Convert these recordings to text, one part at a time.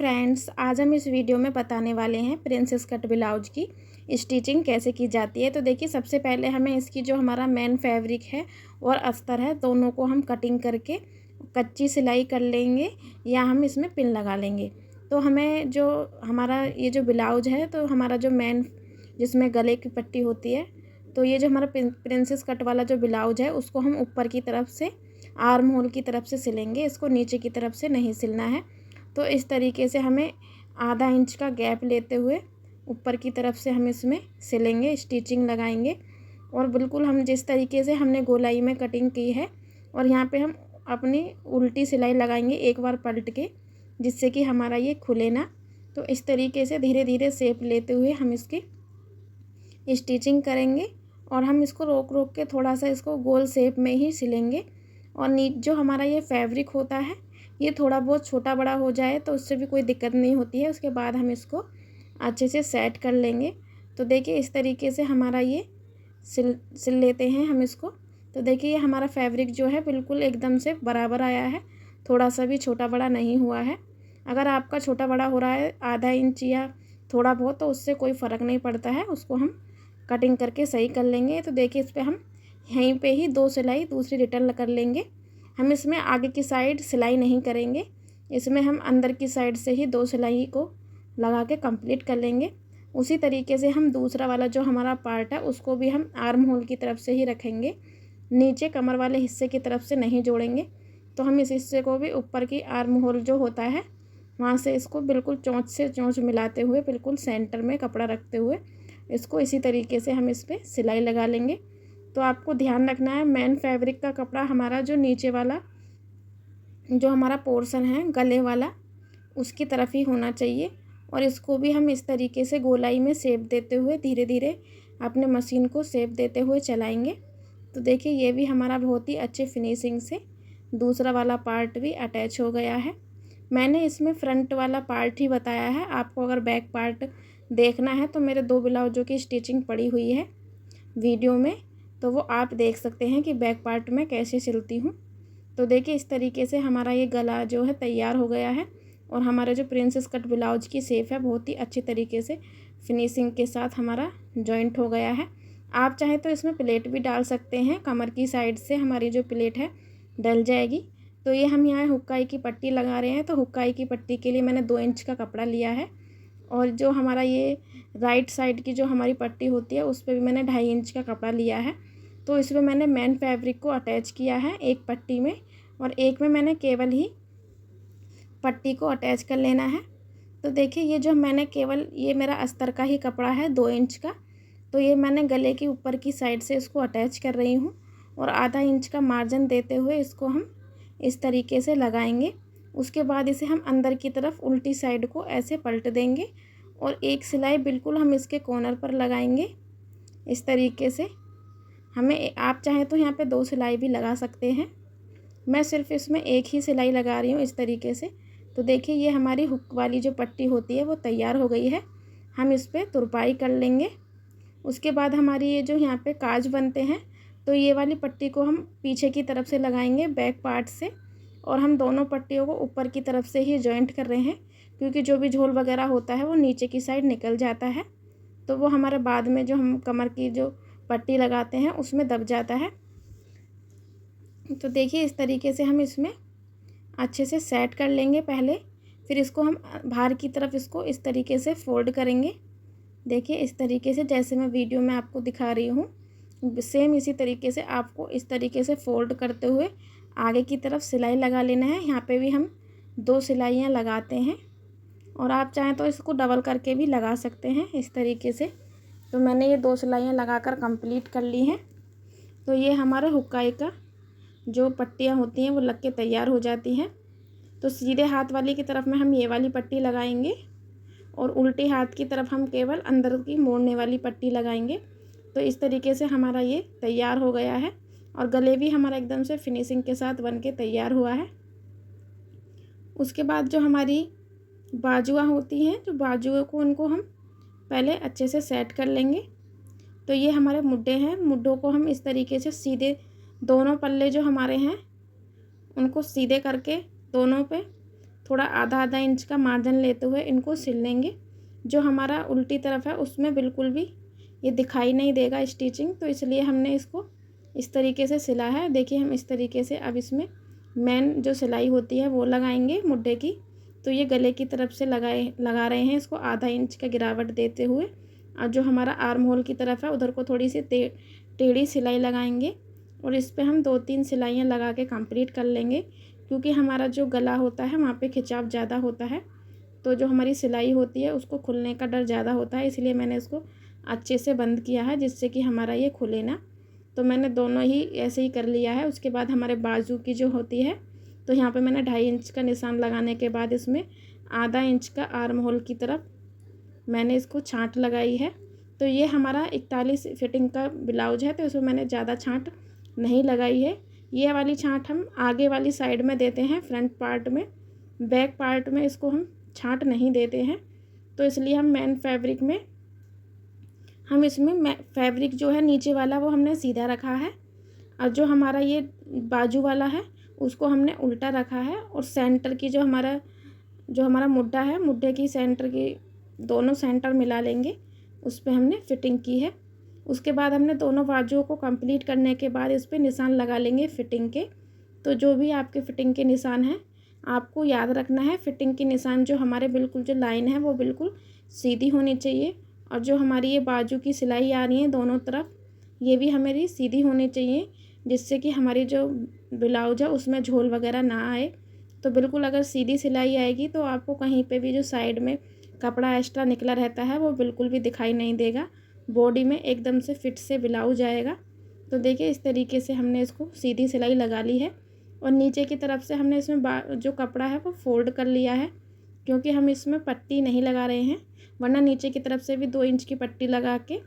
Friends, आज हम इस वीडियो में बताने वाले हैं प्रिंसेस कट ब्लाउज की स्टिचिंग कैसे की जाती है। तो देखिए, सबसे पहले हमें इसकी जो हमारा मेन फैब्रिक है और अस्तर है, दोनों को हम कटिंग करके कच्ची सिलाई कर लेंगे या हम इसमें पिन लगा लेंगे। तो हमें जो हमारा ये जो ब्लाउज है, तो हमारा जो मेन जिसमें गले की पट्टी होती है, तो ये जो हमारा प्रिंसेस कट वाला जो ब्लाउज है उसको हम ऊपर की तरफ से आर्म होल की तरफ से सिलेंगे, इसको नीचे की तरफ से नहीं सिलना है। तो इस तरीके से हमें आधा इंच का गैप लेते हुए ऊपर की तरफ से हम इसमें सिलेंगे, स्टिचिंग लगाएंगे। और बिल्कुल हम जिस तरीके से हमने गोलाई में कटिंग की है, और यहाँ पे हम अपनी उल्टी सिलाई लगाएंगे एक बार पलट के, जिससे कि हमारा ये खुले ना। तो इस तरीके से धीरे धीरे शेप लेते हुए हम इसकी स्टिचिंग करेंगे और हम इसको रोक रोक के थोड़ा सा इसको गोल शेप में ही सिलेंगे। और जो हमारा ये फैब्रिक होता है, ये थोड़ा बहुत छोटा बड़ा हो जाए तो उससे भी कोई दिक्कत नहीं होती है। उसके बाद हम इसको अच्छे से सेट कर लेंगे। तो देखिए, इस तरीके से हमारा ये सिल लेते हैं हम इसको। तो देखिए, ये हमारा फैब्रिक जो है बिल्कुल एकदम से बराबर आया है, थोड़ा सा भी छोटा बड़ा नहीं हुआ है। अगर आपका छोटा बड़ा हो रहा है आधा इंच या थोड़ा बहुत, तो उससे कोई फ़र्क नहीं पड़ता है, उसको हम कटिंग करके सही कर लेंगे। तो देखिए, इस पर हम यहीं पे ही 2 सिलाई दूसरी रिटर्न कर लेंगे। हम इसमें आगे की साइड सिलाई नहीं करेंगे, इसमें हम अंदर की साइड से ही 2 सिलाई को लगा के कंप्लीट कर लेंगे। उसी तरीके से हम दूसरा वाला जो हमारा पार्ट है उसको भी हम आर्म होल की तरफ से ही रखेंगे, नीचे कमर वाले हिस्से की तरफ से नहीं जोड़ेंगे। तो हम इस हिस्से को भी ऊपर की आर्म होल जो होता है वहाँ से इसको बिल्कुल चोंच से चोंच मिलाते हुए, बिल्कुल सेंटर में कपड़ा रखते हुए इसको इसी तरीके से हम इस पर सिलाई लगा लेंगे। तो आपको ध्यान रखना है, मेन फैब्रिक का कपड़ा हमारा जो नीचे वाला जो हमारा पोर्शन है गले वाला, उसकी तरफ ही होना चाहिए। और इसको भी हम इस तरीके से गोलाई में शेप देते हुए धीरे धीरे अपने मशीन को शेप देते हुए चलाएंगे। तो देखिए, ये भी हमारा बहुत ही अच्छे फिनिशिंग से दूसरा वाला पार्ट भी अटैच हो गया है। मैंने इसमें फ्रंट वाला पार्ट ही बताया है, आपको अगर बैक पार्ट देखना है तो मेरे 2 ब्लाउजों की स्टिचिंग पड़ी हुई है वीडियो में, तो वो आप देख सकते हैं कि बैक पार्ट में कैसे सिलती हूँ। तो देखिए, इस तरीके से हमारा ये गला जो है तैयार हो गया है और हमारा जो प्रिंसेस कट ब्लाउज की शेप है बहुत ही अच्छी तरीके से फिनिशिंग के साथ हमारा जॉइंट हो गया है। आप चाहें तो इसमें प्लेट भी डाल सकते हैं, कमर की साइड से हमारी जो प्लेट है डल जाएगी। तो ये हम यहाँ हुक्काई की पट्टी लगा रहे हैं, तो हुक्काई की पट्टी के लिए मैंने 2 इंच का कपड़ा लिया है। और जो हमारा ये राइट साइड की जो हमारी पट्टी होती है उस पर भी मैंने 2.5 इंच का कपड़ा लिया है। तो इसमें मैंने मेन फैब्रिक को अटैच किया है एक पट्टी में, और एक में मैंने केवल ही पट्टी को अटैच कर लेना है। तो देखिए, ये जो मैंने केवल ये मेरा अस्तर का ही कपड़ा है 2 इंच का, तो ये मैंने गले की ऊपर की साइड से इसको अटैच कर रही हूँ और आधा इंच का मार्जिन देते हुए इसको हम इस तरीके से लगाएंगे। उसके बाद इसे हम अंदर की तरफ उल्टी साइड को ऐसे पलट देंगे और एक सिलाई बिल्कुल हम इसके कॉर्नर पर लगाएंगे इस तरीके से। हमें आप चाहें तो यहाँ पे 2 सिलाई भी लगा सकते हैं, मैं सिर्फ इसमें एक ही सिलाई लगा रही हूँ इस तरीके से। तो देखिए, ये हमारी हुक वाली जो पट्टी होती है वो तैयार हो गई है। हम इस पर तुरपाई कर लेंगे। उसके बाद हमारी ये जो यहाँ पे काज बनते हैं, तो ये वाली पट्टी को हम पीछे की तरफ से लगाएंगे बैक पार्ट से, और हम दोनों पट्टियों को ऊपर की तरफ से ही जॉइंट कर रहे हैं, क्योंकि जो भी झोल वगैरह होता है वो नीचे की साइड निकल जाता है, तो वो हमारे बाद में जो हम कमर की जो पट्टी लगाते हैं उसमें दब जाता है। तो देखिए, इस तरीके से हम इसमें अच्छे से सेट कर लेंगे पहले, फिर इसको हम बाहर की तरफ इसको इस तरीके से फोल्ड करेंगे। देखिए, इस तरीके से जैसे मैं वीडियो में आपको दिखा रही हूँ, सेम इसी तरीके से आपको इस तरीके से फोल्ड करते हुए आगे की तरफ सिलाई लगा लेना है। यहाँ पे भी हम 2 सिलाइयाँ लगाते हैं, और आप चाहें तो इसको डबल करके भी लगा सकते हैं इस तरीके से। तो मैंने ये 2 सिलाइयाँ लगाकर कंप्लीट कर ली हैं। तो ये हमारा हुक्काई का जो पट्टियाँ होती हैं वो लग के तैयार हो जाती हैं। तो सीधे हाथ वाली की तरफ में हम ये वाली पट्टी लगाएंगे और उल्टे हाथ की तरफ हम केवल अंदर की मोड़ने वाली पट्टी लगाएंगे। तो इस तरीके से हमारा ये तैयार हो गया है, और गले भी हमारा एकदम से फिनिशिंग के साथ बन के तैयार हुआ है। उसके बाद जो हमारी बाजुआँ होती हैं, जो बाजुओं को उनको हम पहले अच्छे से सेट कर लेंगे। तो ये हमारे मुड्ढे हैं, मुड्ढों को हम इस तरीके से सीधे दोनों पल्ले जो हमारे हैं उनको सीधे करके दोनों पे थोड़ा आधा आधा इंच का मार्जिन लेते हुए इनको सिल लेंगे। जो हमारा उल्टी तरफ है उसमें बिल्कुल भी ये दिखाई नहीं देगा स्टिचिंग, तो इसलिए हमने इसको इस तरीके से सिला है। देखिए हम इस तरीके से अब इसमें मेन जो सिलाई होती है वो लगाएंगे मुड्ढे की। तो ये गले की तरफ से लगा रहे हैं इसको आधा इंच का गिरावट देते हुए, और जो हमारा आर्म होल की तरफ है उधर को थोड़ी सी टेढ़ी सिलाई लगाएंगे और इस पे हम 2-3 सिलाइयाँ लगा के कंप्लीट कर लेंगे, क्योंकि हमारा जो गला होता है वहाँ पे खिंचाव ज़्यादा होता है, तो जो हमारी सिलाई होती है उसको खुलने का डर ज़्यादा होता है, इसलिए मैंने इसको अच्छे से बंद किया है जिससे कि हमारा ये खुले ना। तो मैंने दोनों ही ऐसे ही कर लिया है। उसके बाद हमारे बाजू की जो होती है, तो यहाँ पे मैंने 2.5 इंच का निशान लगाने के बाद इसमें आधा इंच का आर्म होल की तरफ मैंने इसको छांट लगाई है। तो ये हमारा 41 फिटिंग का ब्लाउज है, तो इसमें मैंने ज़्यादा छांट नहीं लगाई है। ये वाली छांट हम आगे वाली साइड में देते हैं, फ्रंट पार्ट में, बैक पार्ट में इसको हम छांट नहीं देते हैं। तो इसलिए हम मेन फैब्रिक में हम इसमें फैब्रिक जो है नीचे वाला वो हमने सीधा रखा है, और जो हमारा ये बाजू वाला है उसको हमने उल्टा रखा है। और सेंटर की जो हमारा मुड्ढा है, मुड्ढे की सेंटर की दोनों सेंटर मिला लेंगे, उस पर हमने फिटिंग की है। उसके बाद हमने दोनों बाजुओं को कंप्लीट करने के बाद इस पर निशान लगा लेंगे फिटिंग के। तो जो भी आपके फिटिंग के निशान हैं आपको याद रखना है, फिटिंग के निशान जो हमारे बिल्कुल जो लाइन है वो बिल्कुल सीधी होनी चाहिए, और जो हमारी ये बाजू की सिलाई आ रही है दोनों तरफ ये भी हमारी सीधी होनी चाहिए, जिससे कि हमारी जो ब्लाउज है उसमें झोल वगैरह ना आए। तो बिल्कुल अगर सीधी सिलाई आएगी तो आपको कहीं पे भी जो साइड में कपड़ा एक्स्ट्रा निकला रहता है वो बिल्कुल भी दिखाई नहीं देगा, बॉडी में एकदम से फिट से ब्लाउज आएगा। तो देखिए इस तरीके से हमने इसको सीधी सिलाई लगा ली है, और नीचे की तरफ से हमने इसमें जो कपड़ा है वो फोल्ड कर लिया है, क्योंकि हम इसमें पट्टी नहीं लगा रहे हैं, वरना नीचे की तरफ से भी 2 इंच की पट्टी लगा के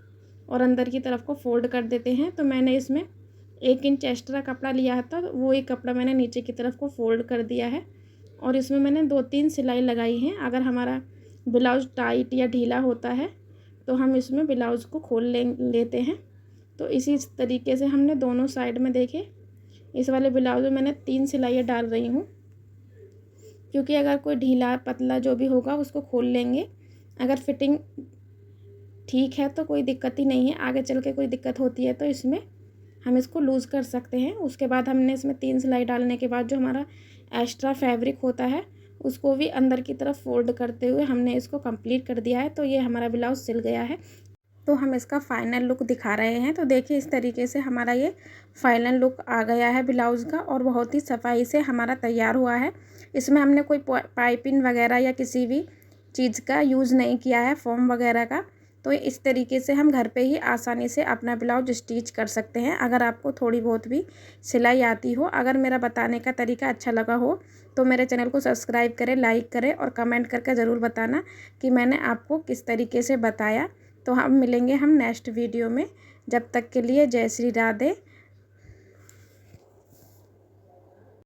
और अंदर की तरफ को फोल्ड कर देते हैं। तो मैंने इसमें 1 इंच एक्स्ट्रा कपड़ा लिया था, तो वो एक कपड़ा मैंने नीचे की तरफ को फोल्ड कर दिया है, और इसमें मैंने 2-3 सिलाई लगाई हैं। अगर हमारा ब्लाउज टाइट या ढीला होता है तो हम इसमें ब्लाउज़ को खोल लेते हैं। तो इसी तरीके से हमने दोनों साइड में देखे, इस वाले ब्लाउज में मैंने 3 सिलाइयाँ डाल रही हूँ, क्योंकि अगर कोई ढीला पतला जो भी होगा उसको खोल लेंगे। अगर फिटिंग ठीक है तो कोई दिक्कत ही नहीं है, आगे चल के कोई दिक्कत होती है तो इसमें हम इसको लूज़ कर सकते हैं। उसके बाद हमने इसमें 3 सिलाई डालने के बाद जो हमारा एक्स्ट्रा फैब्रिक होता है उसको भी अंदर की तरफ फोल्ड करते हुए हमने इसको कंप्लीट कर दिया है। तो ये हमारा ब्लाउज सिल गया है। तो हम इसका फाइनल लुक दिखा रहे हैं। तो देखिए इस तरीके से हमारा ये फाइनल लुक आ गया है ब्लाउज़ का, और बहुत ही सफाई से हमारा तैयार हुआ है। इसमें हमने कोई पाइपिंग वगैरह या किसी भी चीज़ का यूज़ नहीं किया है, फॉर्म वगैरह का। तो इस तरीके से हम घर पे ही आसानी से अपना ब्लाउज स्टिच कर सकते हैं, अगर आपको थोड़ी बहुत भी सिलाई आती हो। अगर मेरा बताने का तरीका अच्छा लगा हो तो मेरे चैनल को सब्सक्राइब करें, लाइक करें और कमेंट करके ज़रूर बताना कि मैंने आपको किस तरीके से बताया। तो हम मिलेंगे नेक्स्ट वीडियो में। जब तक के लिए जय श्री राधे।